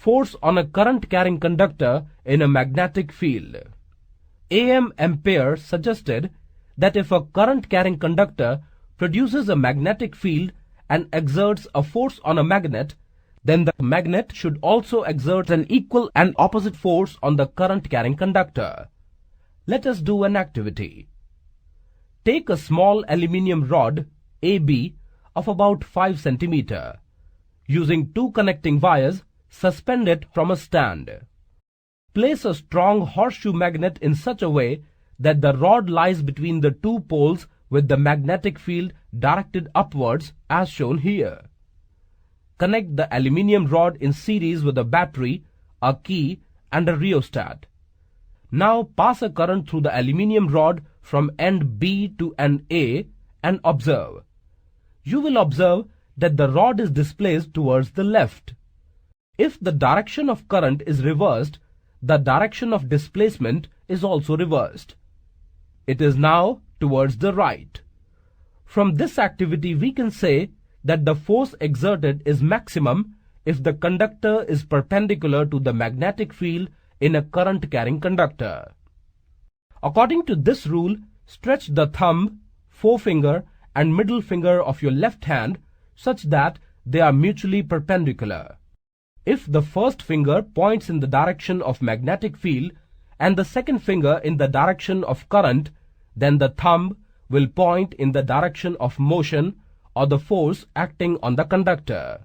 force on a current-carrying conductor in a magnetic field. A.M. Ampere suggested that if a current-carrying conductor produces a magnetic field and exerts a force on a magnet, then the magnet should also exert an equal and opposite force on the current-carrying conductor. Let us do an activity. Take a small aluminium rod AB of about 5 cm. Using 2 connecting wires, suspend it from a stand. Place a strong horseshoe magnet in such a way that the rod lies between the 2 poles with the magnetic field directed upwards as shown here. Connect the aluminium rod in series with a battery, a key and a rheostat. Now pass a current through the aluminium rod from end B to end A and observe. You will observe that the rod is displaced towards the left. If the direction of current is reversed, the direction of displacement is also reversed. It is now towards the right. From this activity we can say that the force exerted is maximum if the conductor is perpendicular to the magnetic field in a current-carrying conductor. According to this rule, stretch the thumb, forefinger and middle finger of your left hand such that they are mutually perpendicular. If the first finger points in the direction of magnetic field and the second finger in the direction of current, then the thumb will point in the direction of motion or the force acting on the conductor.